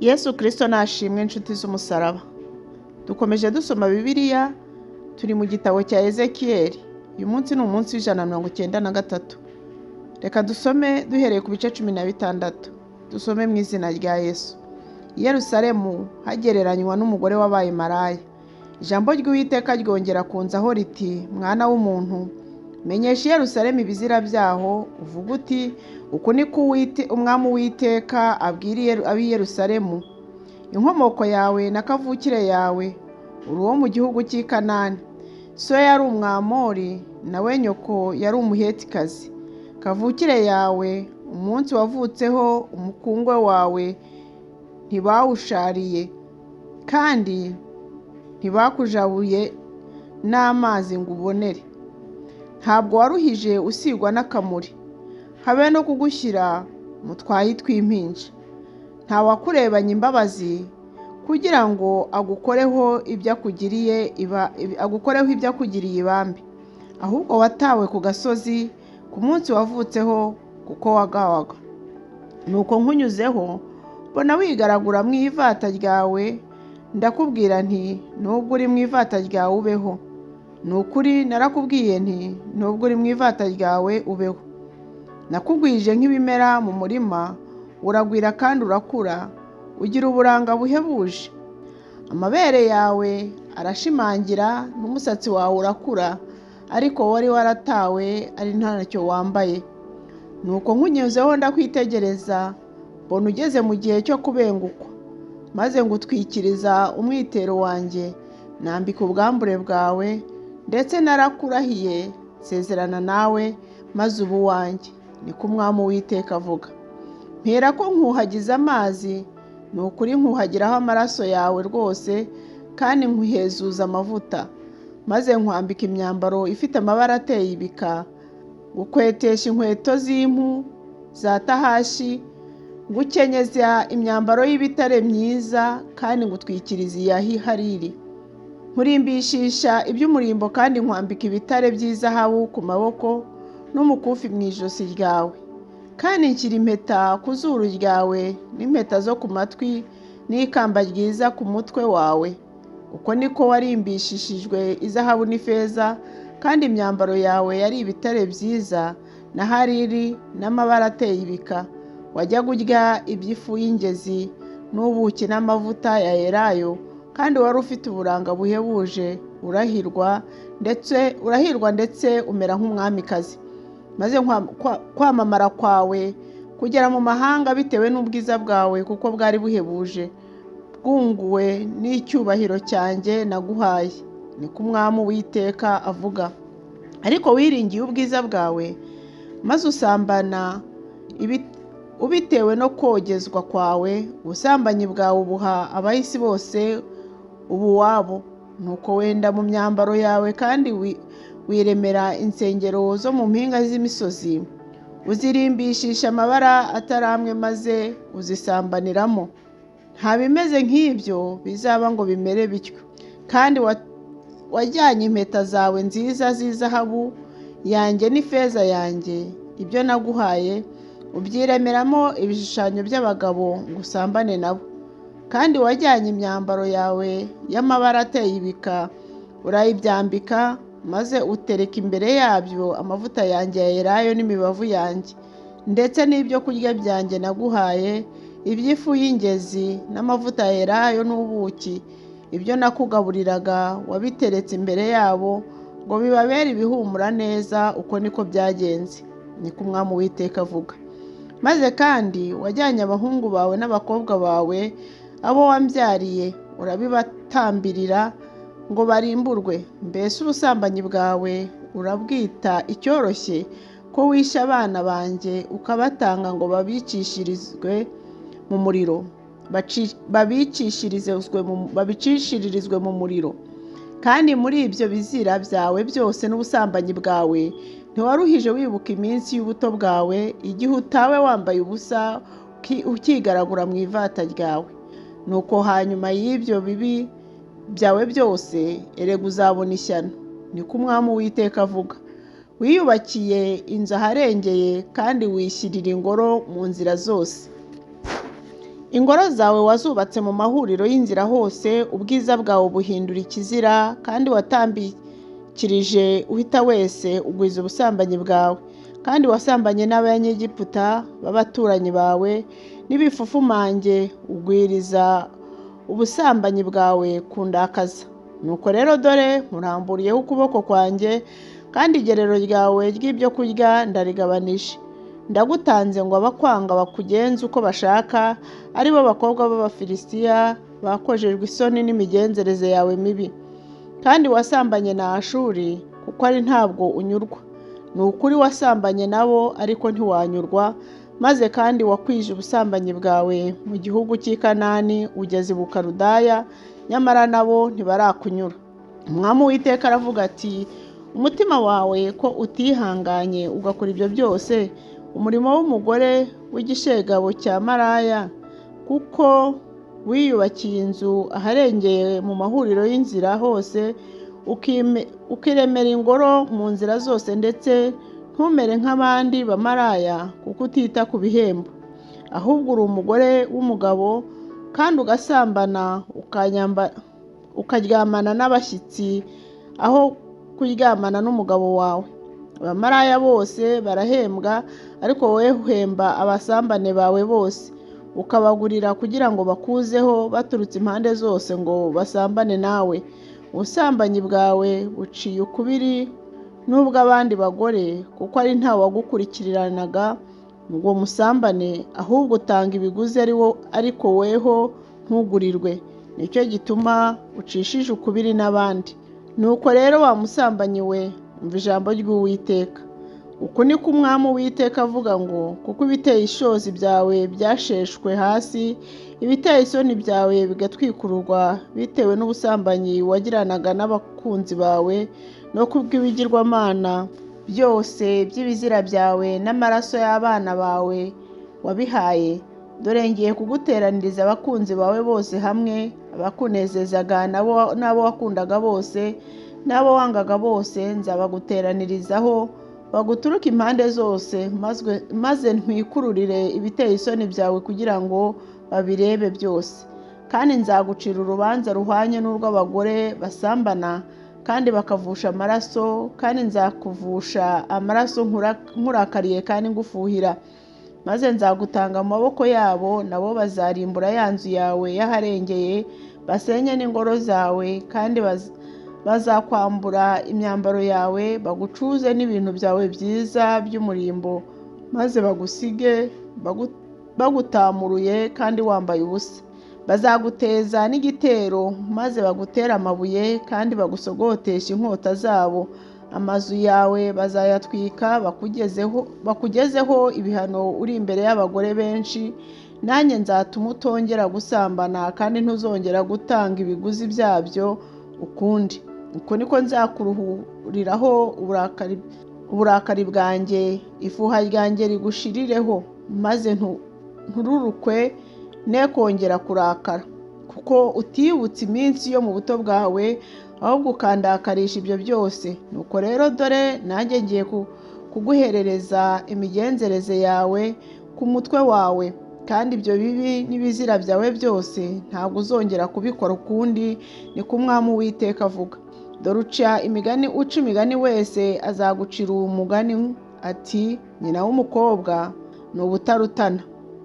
Yesu Kristo nashimwe inshuti z'umusaraba. Dukomeje dusoma Bibiliya, turi mu gitabo cya Ezekiyeli. Uyu munsi ni umunsi w'193. Reka dusome duhereye ku bice 16. Dusome mu izina rya Yesu. I Yerusalemu hagereranywa n'umugore wabaye maraya. Ijambo ry'Uwiteka ryongera kunzaho riti, mwana w'umuntu, menyesha i Yerusalemu ibizira byaho, uvuga uti, uku ni ko umwami Uwiteka abwira ab'i Yerusalemu, inkomoko yawe na kavukire yawe, uri uwo mu gihugu cy'i Kanani. So yari Umwamori, nawe nyoko yari Umuhetikazi. Kavukire yawe, umunsi wavutseho umukungwe wawe ntibawushariye, kandi ntibakujabuye n'amazi ngo ubonere. Ntabwo waruhije usigwa n'akamuri, habe no kugushyira mu twayi tw'impinja. Ntawakurebanye imbabazi kugira ngo agukoreho ibyo akugiriye ibambe, ahubwo watawe ku gasozi ku munsi wavutseho kuko wagawaga. Nuko nkunyuzeho mbona wigaragura mu ivata ryawe, ndakubwira nti nubwo uri mu ivata ryawe ubeho. Ni ukuri narakubwiye nti nubwo uri mu ivata ryawe ubeho. Nakugwije nk'ibimera mu murima, uragwira kandi urakura, ugira uburanga buhebuje. Amabere yawe arashimangira n'umusatsi wawe urakura, ariko wari waratawe ari ntacyo wambaye. Nuko nkunyuzeho ndakwitegereza, mbona ugeze mu gihe cyo kubengukwa, maze ngutwikiriza umwitero wanjye, nambika ubwambure bwawe, ndetse narakurahiye nsezerana nawe, maze uba uwanjye, niko umwami Uwiteka avuga. Mpera ko nkuhagiza amazi, ni ukuri nkuhagiraho amaraso yawe rwose, kandi nkuhezuza amavuta, maze nkwambika imyambaro ifite amabara ateye ibika, gukwetesha inkweto z'impu za tahashi, ngukenyeza imyambaro y'ibitare myiza, kandi ngutwikiriza iya hariri. Nkurimbishisha iby'umurimbo kandi nkwambika ibitare by'izahabu ku maboko n'umukufi mu ijosi ryawe, kandi nshyira impeta ku zuru ryawe n'impeta zo ku matwi n'ikamba ryiza ku mutwe wawe. Uko niko warimbishishijwe izahabu n'ifeza, kandi imyambaro yawe yari ibitare byiza na hariri n'amabara ateye ibika. Wajyaga urya iby'ifu y'ingezi n'ubuki n'amavuta ya elayo, kandi wari ufite uburanga buhebuje, urahirwa ndetse umera nk'umwamikazi. Maze kwamamara kwawe kugera mu mahanga bitewe n'ubwiza bwawe, kuko bwari buhebuje, bwunguwe n'icyubahiro cyanjye naguhaye, niko umwami Uwiteka avuga. Ariko wiringiye ubwiza bwawe, maze usambana ubitewe no kogezwa kwawe, ubusambanyi bwawe ubuha abahisi bose ubuwabo. Nuko wenda mu myambaro yawe kandi wiremera insengero zo mu mpinga z'imisozi, uzirimbishisha amabara ataramwe, maze uzisambaniramo. Nta bimeze nk'ibyo bizaba ngo bimere bityo. Kandi wajyanye impeta zawe nziza z'izahabu yanjye n'ifeza yanjye, ibyo naguhaye, ubyiremeramo ibishushanyo by'abagabo ngo usambane nabo. Kandi wajyanye imyambaro yawe y'amabara ateye ibika, urayibyambika, maze utereka imbere yabyo amavuta yanjye ya elayo n'imibavu yanjye, ndetse n'ibyo kurya byanjye naguhaye, iby'ifu y'ingezi n'amavuta ya elayo n'ubuki. Ibyo nakugaburiraga wabiteretse imbere yabo ngo bibabere ibihumura neza. Uko niko byagenze, niko umwami Uwiteka avuga. Maze kandi wajyanye abahungu bawe n'abakobwa bawe, abo wambyariye, urabibatambirira ngo barimburwe. Mbese ubusambanyi bwawe urabwita icyoroshye, ko wishe abana banjye ukabatanga ngo babicishiririzwe mu muriro, babicishiririzwe mu muriro. Kandi muri ibyo bizira byawe byose n'ubusambanyi bwawe, ntiwaruhije wibuka iminsi y'ubuto bwawe, igihe utawe wambaye ubusa ukigaragura mu ivata ryawe. Nuko hanyuma y'ibyo bibi byawe byose, erega uzabona ishyano, niko umwami Uwiteka avuga. Wiyubakiye inzu aharengeye, kandi wishyirira ingoro mu nzira zose. ingoro zawe wazubatse mu mahuriro y'inzira hose, ubwiza bwawe buhindura ikizira, kandi watambikirije uhita wese ugwiza ubusambanyi bwawe, kandi wasambanye n'abanyegiputa b'abaturanyi bawe n'ibifufumange ugwiriza ubusambanyi bwawe kundakaza. Nuko rero dore muramburiyeho ukuboko kwanjye, kandi igerero ryawe ry'ibyo kurya ndarigabanije. Ndagutanze ngo abakwanga bakugenze uko bashaka, ari bo bakobwa b'Abafilisitiya bakojejwe isoni n'imigenzereze yawe mibi. Kandi wasambanye na Ashuri, kuko ari ntabwo unyurwa. Ni ukuri wasambanye nabo, ariko ntiwanyurwa, maze kandi wakwije ubusambanyi bwawe mu gihugu cy'i Kanani ugeze i Bukaludaya, nyamara nabo ntibarakunyura. Umwami Uwiteka aravuga ati, umutima wawe ko utihanganye ugakora ibyo byose, umurimo w'umugore w'igishegabo cya maraya, kuko wiyubakiye inzu aharengeye mu mahuriro y'inzira hose, ukiremera ingoro mu nzira zose, ndetse ntumere nk'abandi bamaraya, kuko utita ku bihembo, ahubwo uri umugore w'umugabo, kandi ugasambana ukaryamana n'abashyitsi aho kuryamana n'umugabo wawe. Abamaraya bose barahembwa, ariko wowe uhemba abasambane bawe bose, ukabagurira kugira ngo bakuzeho baturutse impande zose ngo basambane nawe. Ubusambanyi bwawe buciye ukubiri n'ubw'abandi bagore, kuko ari ntawe wagukurikiranaga ngo musambane, ahubwo utanga ibiguzi ariko weho ntugurirwe. Nicyo gituma ucishije ukubiri n'abandi. Nuko rero wa musambanyi we, umva ijambo ry'Uwiteka. Uku ni ko Umwami Uwiteka avuga ngo, kuko ibiteye ishozi byawe byasheshwe hasi, ibiteye isoni byawe bigatwikururwa bitewe n'ubusambanyi wagiranaga n'abakunzi bawe, no kubw'ibigirwamana byose by'ibizira byawe n'amaraso y'abana bawe wabihaye. Dore ngiye kuguteraniriza abakunzi bawe bose hamwe, abakunezezaga n'abo wakundaga bose, n'abo wangaga bose nzabaguteranirizaho, baguturuke impande zose, maze ntwikururire ibiteye isoni byawe kugira ngo babirebe byose. Kandi nzagucira urubanza ruhwanye n'urw'abagore basambana kandi bakavusha amaraso, kandi nzakuvusha amaraso nkurakariye kandi ngufuhira. Maze nzagutanga mu maboko yabo, nabo bazarimbura ya nzu yawe y'aharengeye, basenye n'ingoro zawe, kandi bazakwambura imyambaro yawe, bagucuze n'ibintu byawe byiza by'umurimbo, maze bagusige bagutamuruye kandi wambaye ubusa. Bazaguteza n'igitero, maze bagutere amabuye kandi bagusogotesha inkota zabo. Amazu yawe bazayatwika bakugezeho ibihano uri imbere y'abagore benshi. Nanjye nzatuma utongera gusambana, kandi ntuzongera gutanga ibiguzi byabyo ukundi. Uko niko nzakuruhuriraho uburakari bwanjye, ifuha ryanjye rigushirireho, maze ntururukwe ne kongera kurakara, kuko utibutse iminsi yo mu buto bwawe, ahubwo ukandakarisha ibyo byose. Nuko rero dore nanjye ngiye kuguherereza imigenzereze yawe ku mutwe wawe, kandi ibyo bibi n'ibizira byawe byose ntabwo uzongera kubikora ukundi, niko Umwami Uwiteka avuga. Dore uca imigani wese azagucira umugani ati, nyina w'umukobwa ni ubutarutana.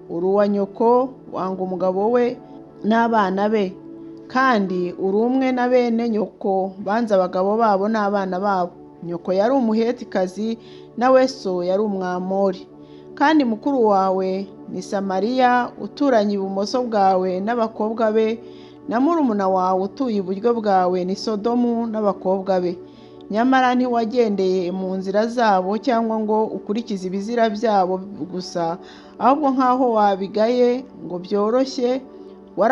Uri uwa nyoko, wanga umugabo we n'abana be, kandi uri umwe na bene nyoko banze abagabo babo n'abana babo. Nyoko yari umuhetikazi, nawe so yari umwamori. Kandi mukuru wawe ni Samariya uturanye ibumoso bwawe n'abakobwa be, na murumuna wawe utuye iburyo bwawe ni Sodomu n'abakobwa be. Nyamara ntiwagendeye mu nzira zabo, cyangwa ngo ukurikize ibizira byabo gusa, ahubwo nk'aho wabigaye ngo byoroshye,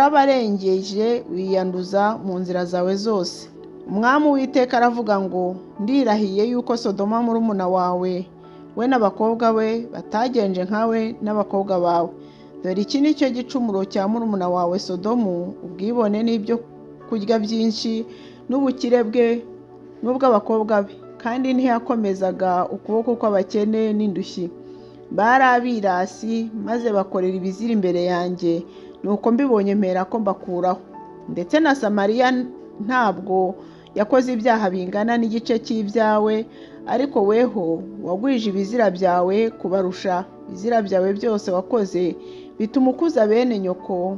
warabarengeje wiyanduza mu nzira zawe zose. Umwami Uwiteka aravuga ngo, ndirahiye yuko Sodoma murumuna wawe we n'abakobwa be batagenje nkawe n'abakobwa bawe. Dore iki ni cyo gicumuro cya murumuna wawe Sodomu, ubwibone n'ibyo kurya byinshi n'ubukire bwe n'ubw'abakobwa be, kandi ntiyakomezaga ukuboko kw'abakene n'indushyi. Bari abirasi, maze bakorera ibizira imbere yanjye, nuko mbibonye mpera ko mbakuraho. Ndetse na Samariya ntabwo yakoze ibyaha bingana n'igice cy'ibyawe, ariko weho wagwije ibizira byawe kubarusha. Ibizira byawe byose wakoze bituma ukuza bene nyoko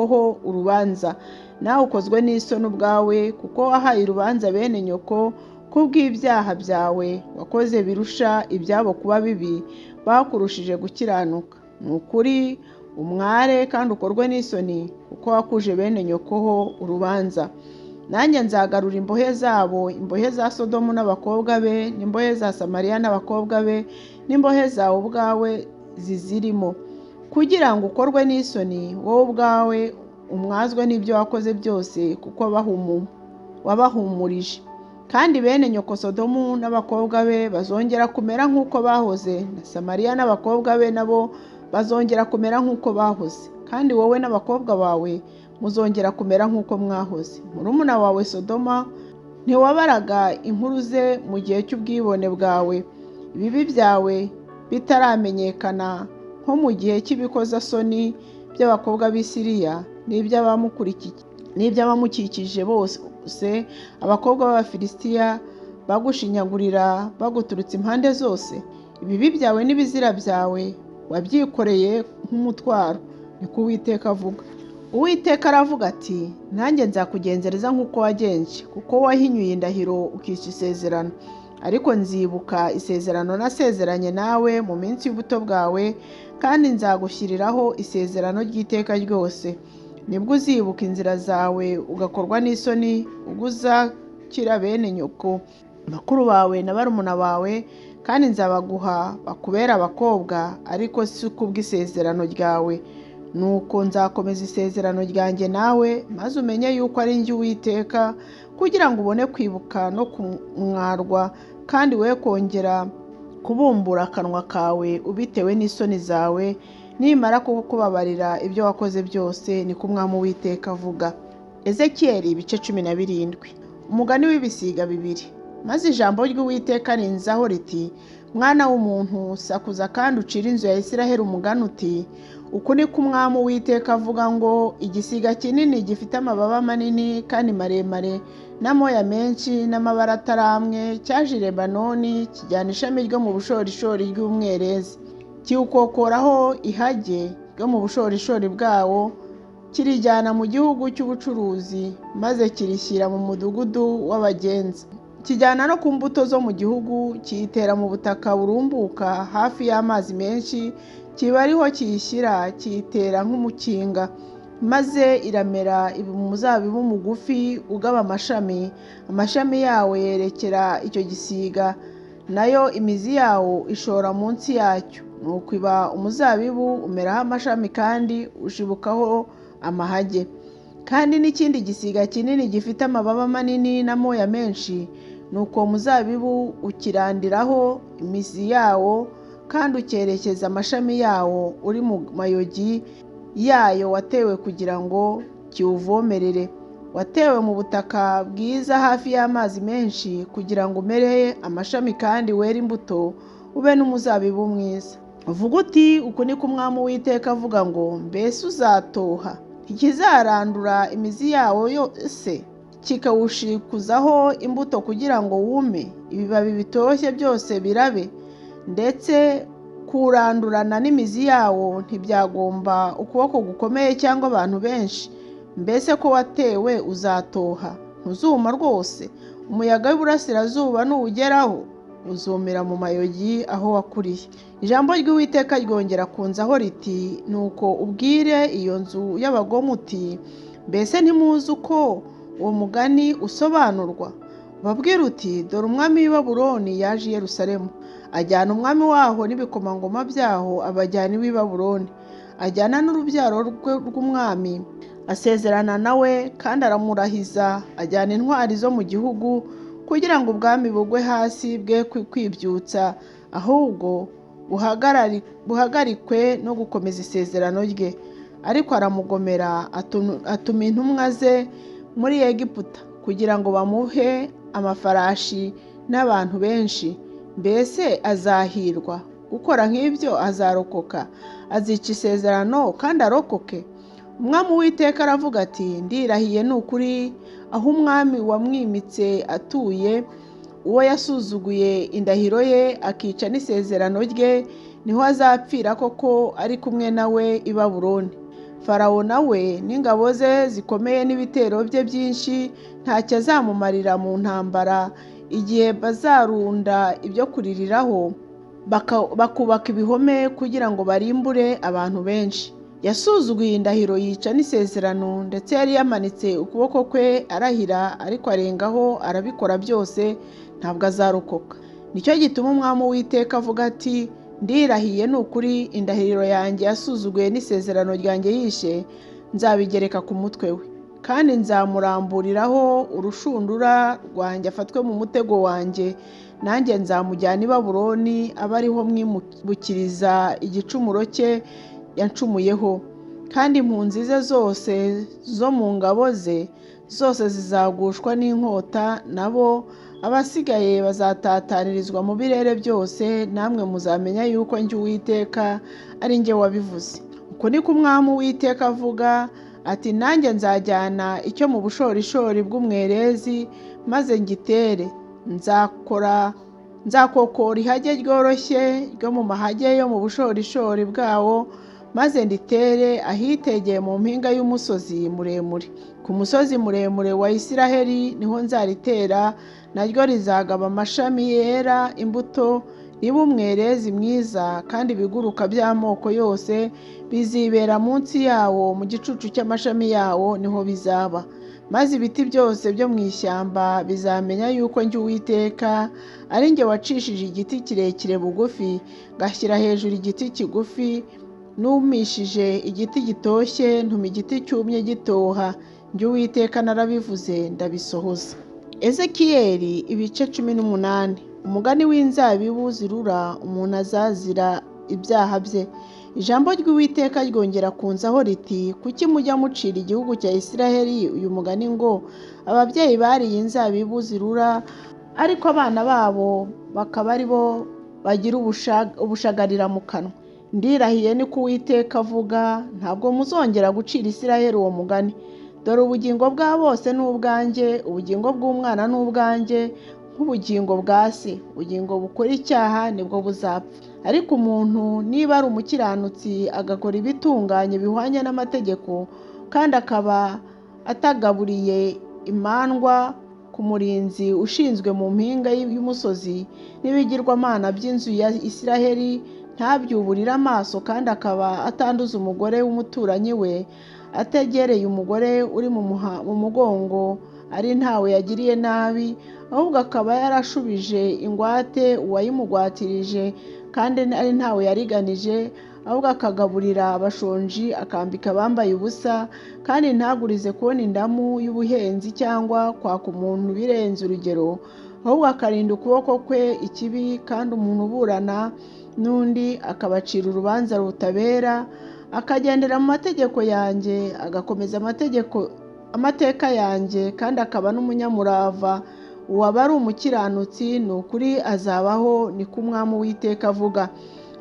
ho urubanza, nawe ukozwe n'isoni ubwawe, kuko wahaye urubanza bene nyoko kubw'ibyaha byawe wakoze birusha ibyabo kuba bibi, bakurushije gukiranuka. Ni ukuri umware kandi ukorwe n'isoni, kuko wakuje bene nyoko ho urubanza. Nanjye nzagarura imbohe zabo, imbohe za Sodomu n'abakobwa be, n'imbohe za Samariya n'abakobwa be, n'imbohe zawe ubwawe zizirimo, kugira ngo ukorwe n'isoni wowe ubwawe umwazwe n'ibyo wakoze byose, kuko wabahumurije. Kandi bene nyoko Sodomu n'abakobwa be bazongera kumera nk'uko bahoze, na Samariya n'abakobwa be nabo bazongera kumera nk'uko bahoze, kandi wowe n'abakobwa bawe muzongera kumera nk'uko mwahoze. Murumuna wawe Sodoma ntiwabaraga inkuru ze mu gihe cy'ubwibone bwawe, ibibi byawe bitaramenyekana, nko mu gihe cy'ibikozasoni by'abakobwa b'i Siriya n'iby'abamukikije bose, abakobwa b'Abafilisitiya bagushinyagurira baguturutse impande zose. Ibibi byawe n'ibizira byawe wabyikoreye nk'umutwaro, niko Uwiteka avuga. Uwiteka aravuga ati, nanjye nzakugenzereza nk'uko wagenje, kuko wahinyuye indahiro ukica isezerano. Ariko nzibuka isezerano nasezeranye nawe mu minsi y'ubuto bwawe, kandi nzagushyiriraho isezerano ry'iteka ryose. Nibwo uzibuka inzira zawe ugakorwa n'isoni, ubwo uzakira bene nyoko bakuru bawe na barumuna bawe, kandi nzabaguha bakubera abakobwa, ariko si kubw'isezerano ryawe. Nuko nzakomeza isezerano ryanjye nawe, maze umenye yuko ari njye Uwiteka, kugira ngo ubone kwibuka no kumwarwa, kandi we kongera kubumbura akanwa kawe ubitewe n'isoni zawe, nimara kukubabarira ibyo wakoze byose, niko Umwami Uwiteka avuga. Ezekiyeli ibice 17. Umugani w'ibisiga bibiri. Maze ijambo ry'Uwiteka rinzaho riti, mwana w'umuntu, sakuza kandi ucire inzu ya Isiraheli umugani uti, uku niko Umwami Uwiteka avuga ngo, igisiga kinini gifite amababa manini kandi maremare n'amoya menshi n'amabara ataramwe, cyaje i Lebanoni kijyana ishami ryo mu bushorishori ry'umwerezi, kiwukokoraho ihage ryo mu bushorishori bwawo, kirijyana mu gihugu cy'ubucuruzi, maze kirishyira mu mudugudu w'abagenzi. Kijyana no ku mbuto zo mu gihugu, kiyitera mu butaka burumbuka hafi y'amazi menshi, kiba ariho kiyishyira, kiyitera nk'umukinga, maze iramera iba umuzabibu mugufi ugaba amashami. Amashami yawo yerekera icyo gisiga, nayo imizi yawo ishora munsi yacyo. Nuko iba umuzabibu, umeraho amashami kandi ushibukaho amahage. Kandi n'ikindi gisiga kinini gifite amababa manini n'amoya menshi, nuko umuzabibu ukirandiraho imizi yawo, kandi ukerekeza amashami yawo uri mu mayogi yayo watewe kugira ngo kiwuvomerere. Watewe mu butaka bwiza hafi y'amazi menshi, kugira ngo umere amashami kandi were imbuto, ube n'umuzabibu mwiza. Uvuga uti, uku niko Umwami Uwiteka avuga ngo, mbese uzatoha ntikizarandura imizi yawo yose, kikawushikuzaho imbuto kugira ngo wume, ibibabi bitoshye byose birabe, ndetse kurandurana n'imizi yawo ntibyagomba ukuboko gukomeye cyangwa abantu benshi. Mbese ko watewe uzatoha, ntuzuma rwose. Umuyaga w'iburasirazuba nuwugeraho, uzumira mu mayogi aho wakuriye. Ijambo ry'Uwiteka ryongera kunzaho riti, nuko ubwire iyo nzu y'abagome uti, mbese ntimuzi uko uwo mugani usobanurwa? Babwira uti, dore umwami w'i Babuloni yaje i Yerusalemu, ajyana umwami waho n'ibikomangoma byaho, abajyana iw'i Babuloni, ajyana n'urubyaro rw'umwami, asezerana nawe kandi aramurahiza, ajyana intwari zo mu gihugu, kugira ngo ubwami bugwe hasi bwe kwibyutsa, ahubwo buhagarikwe no gukomeza isezerano rye. Ariko aramugomera, atuma intumwa ze muri Egiputa kugira ngo bamuhe amafarashi n'abantu benshi. Mbese azahirwa gukora nk'ibyo azarokoka, azica isezerano kandi arokoke. Umwami Uwiteka aravuga ati, ndirahiye ni ukuri, aho umwami wamwimitse atuye, uwo yasuzuguye indahiro ye akica n'isezerano rye, niho azapfira koko ari kumwe nawe i Babuloni. Farawo nawe n'ingabo ze zikomeye n'ibitero bye byinshi ntacyo azamumarira mu ntambara, igihe bazarunda ibyo kuririraho bakubaka ibihome kugira ngo barimbure abantu benshi. Yasuzuguye indahiro yica n'isezerano, ndetse yari yamanitse ukuboko kwe arahira, ariko arengaho arabikora byose, ntabwo azarokoka. Nicyo gituma umwami Uwiteka avuga ati, ndirahiye ni ukuri, indahiro yanjye yasuzuguye n'isezerano ryanjye yishe, nzabigereka ku mutwe we, kandi nzamuramburiraho urushundura rwanjye afatwe mu mutego wanjye, nanjye nzamujyana i Babuloni, abe ariho mwimukiriza igicumuro cye yancumuyeho. Kandi impunzi ze zose zo mu ngabo ze zose zizagushwa n'inkota, nabo abasigaye bazatatanirizwa mu birere byose, namwe muzamenya yuko njye Uwiteka ari njye wabivuze. Uko niko umwami Uwiteka avuga ati, nanjye nzajyana icyo mu bushorishori bw'umwerezi, maze ngitere. Nzakokora ihage ryoroshye ryo mu mahage yo mu bushorishori bwawo, maze nditere ahitegeye mu mpinga y'umusozi muremure. Ku musozi muremure wa Isiraheli niho nzaritera, naryo rizagaba amashami yera imbuto, ribe umwerezi mwiza, kandi ibiguruka by'amoko yose bizibera munsi yawo, mu gicucu cy'amashami yawo niho bizaba. Maze ibiti byose byo mu ishyamba bizamenya yuko njye Uwiteka ari njye wacishije igiti kirekire bugufi, ngashyira hejuru igiti kigufi, numishije igiti gitoshye, ntuma igiti cyumye gitoha. Njye Uwiteka narabivuze ndabisohoza. Ezekiyeli ibice 18. Umugani w'inzabibu zirura, umuntu azazira ibyaha bye. Ijambo ry'Uwiteka ryongera kunzaho riti, kuki mujya mucira igihugu cya Isiraheli uyu mugani ngo, ababyeyi bariye inzabibu zirura, ariko abana babo bakaba ari bo bagira ubushagarira mu kanwa? Ndirahiye ni ko Uwiteka avuga, ntabwo muzongera gucira Isiraheli uwo mugani. Dore ubugingo bwa bose ni ubwanjye, ubugingo bw'umwana ni ubwanjye, nk'ubugingo bwa se. Ubugingo bukora icyaha nibwo buzapfa. Ariko umuntu niba ari umukiranutsi agakora ibitunganye bihwanye n'amategeko, kandi akaba atagaburiye imandwa ku murinzi ushinzwe mu mpinga y'umusozi n'ibigirwamana by'inzu ya Isiraheli, ntabyuburire amaso, kandi akaba atanduza umugore w'umuturanyi we, ategereye umugore uri mu mugongo, ari ntawe yagiriye nabi, ahubwo akaba yarashubije ingwate uwayimugwatirije, kandi ari ntawe yariganije, ahubwo akagaburira abashonji, akambika abambaye ubusa, kandi ntagurize kubona indamu y'ubuhenzi cyangwa kwaka umuntu birenze urugero, ahubwo akarinda ukuboko kwe ikibi, kandi umuntu uburana n'undi akabacira urubanza rutabera, akagendera mu mategeko yanjye, agakomeza amateka yanjye, kandi akaba n'umunyamurava, uwaba ari umukiranutsi ni ukuri azabaho, niko umwami Uwiteka avuga.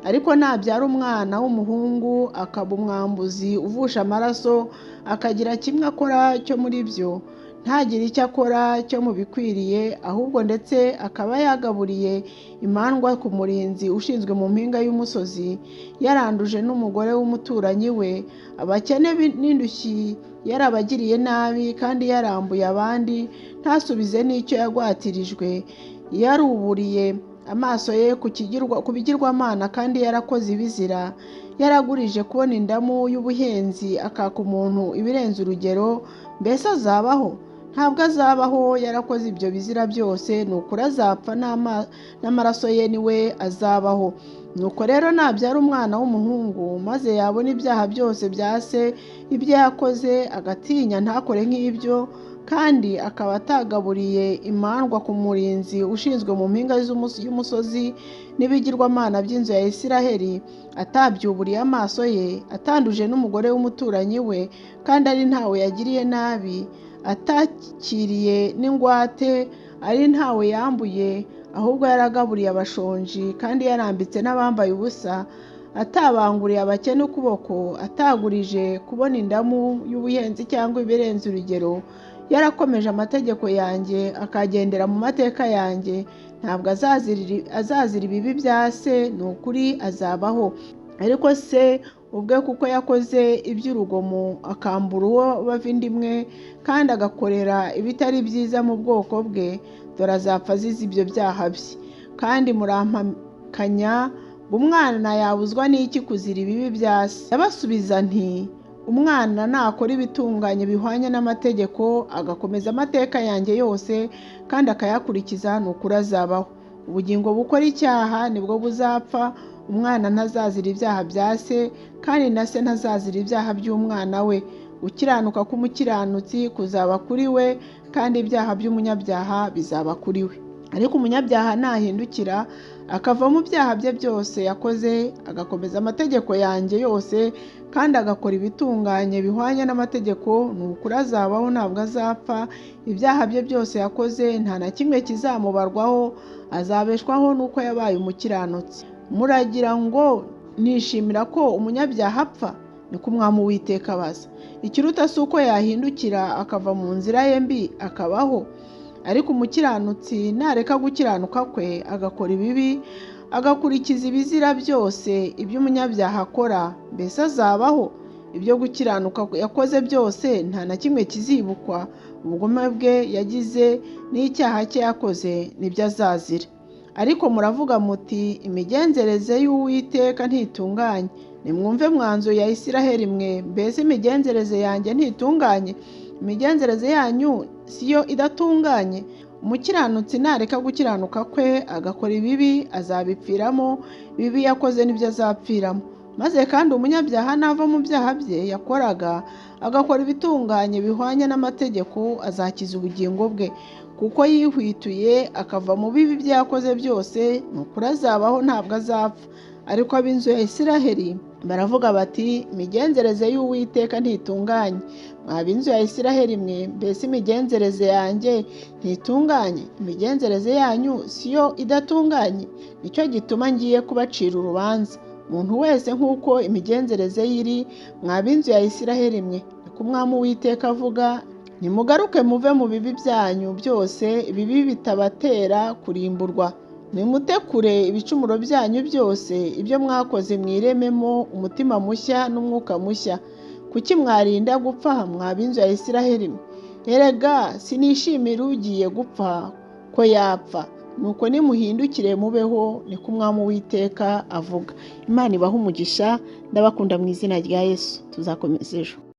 Ariko nabyara umwana w'umuhungu akaba umwambuzi uvusha amaraso, akagira kimwe akora cyo muri byo, ntagire icyo akora cyo mu bikwiriye, ahubwo ndetse akaba yagaburiye imandwa ku murinzi ushinzwe mu mpinga y'umusozi, yaranduje n'umugore w'umuturanyi we, abakene n'indushyi yarabagiriye nabi, kandi yarambuye abandi, ntasubize n'icyo yagwatirijwe, yaruburiye amaso ye ku bigirwamana, kandi yarakoze ibizira, yaragurije kubona indamu y'ubuhenzi, akaka umuntu ibirenze urugero. Mbese azabaho? Ntabwo azabaho. Yarakoze ibyo bizira byose, ni ukuri azapfa, n'amaraso ye ni we azabaho. Nuko rero nabyara umwana w'umuhungu, maze yabona ibyaha byose bya se, ibyo yakoze, agatinya ntakore nk'ibyo, kandi akaba atagaburiye imandwa ku murinzi ushinzwe mu mpinga y'umusozi n'ibigirwamana by'inzu ya Isiraheli, atabyuburiye amaso ye, atanduje n'umugore w'umuturanyi we, kandi ari ntawe yagiriye nabi, atakiriye n'ingwate, ari ntawe yambuye, ahubwo yaragaburiye abashonji kandi yarambitse n'abambaye ubusa, atabanguriye abakene ukuboko, atagurije kubona indamu y'ubuhenzi cyangwa ibirenze urugero. Yarakomeje amategeko yanjye akagendera mu mateka yanjye, ntabwo azazira ibibi bya se, ni ukuri azabaho. Ariko se ubwe kuko yakoze iby'urugomo akambura uwo bava inda imwe kandi agakorera ibitari byiza mu bwoko bwe, dore azapfa azize ibyo byaha bye. Kandi murampakanya ngo umwana yabuzwa n'iki kuzira ibibi bya se? Ndabasubiza nti umwana nakora ibitunganye bihwanye n'amategeko, agakomeza amateka yanjye yose kandi akayakurikiza, ni ukuri azabaho. Ubugingo bukora icyaha nibwo buzapfa. Umwana ntazazira ibyaha bya se, kandi na se ntazazira ibyaha by'umwana we. Gukiranuka k'umukiranutsi kuzaba kuri we, kandi ibyaha by'umunyabyaha bizaba kuri we. Ariko umunyabyaha nahindukira akava mu byaha bye byose yakoze, agakomeza amategeko yanjye yose kandi agakora ibitunganye bihwanye n'amategeko, ni ukuri azabaho, ntabwo azapfa. Ibyaha bye byose yakoze nta na kimwe kizamubarwaho, azabeshwaho n'uko yabaye umukiranutsi. Muragira ngo nishimira ko umunyabyaha apfa? Niko Umwami Uwiteka abaza. Ikiruta si uko yahindukira akava mu nzira ye mbi akabaho. Ariko umukiranutsi nareka gukiranuka kwe agakora ibibi, agakurikiza ibizira byose iby'umunyabyaha akora, mbese azabaho. Ibyo gukiranuka yakoze byose nta na kimwe kizibukwa. Ubugome bwe yagize n'icyaha cye yakoze nibyo azazira. Ariko muravuga muti imigenzereze y'Uwiteka ntitunganye. Nimwumve mwanzu ya Isiraheli mwe, mbese imigenzereze yanjye ntitunganye? Imigenzereze yanyu siyo idatunganye? Umukiranutsi nareka gukiranuka kwe agakora ibibi azabipfiramo, ibibi yakoze nibyo azapfiramo. Maze kandi umunyabyaha nava mu byaha bye yakoraga agakora ibitunganye bihwanye n'amategeko, azakiza ubugingo bwe. Kuko yihwituye akava mu bibi bye yakoze byose, ni ukuri azabaho, ntabwo azapfa. Ariko ab'inzu ya Isiraheli baravuga bati imigenzereze y'Uwiteka ntitunganye. Mwa b'inzu ya Isiraheli mwe, mbese imigenzereze yanjye ntitunganye? Imigenzereze yanyu siyo idatunganye? Nicyo gituma ngiye kubacira urubanza, umuntu wese nk'uko imigenzereze ye iri. Mwa b'inzu ya Isiraheli mwe, niko Umwami Uwiteka avuga, nimugaruke muve mu bibi byanyu byose, ibibi bitabatera kurimburwa. Nimute kure ibicumuro byanyu byose, ibyo mwakoze mwirememo umutima mushya n'umwuka mushya. Kuki mwarinda gupfa, mwa b'inzu ya Isiraheli mwe? Erega sinishimira ugiye gupfa ko yapfa. Nuko nimuhindukire mubeho, niko Umwami Uwiteka avuga. Imana ibahe umugisha. Ndabakunda mu izina rya Yesu. Tuzakomeza ejo.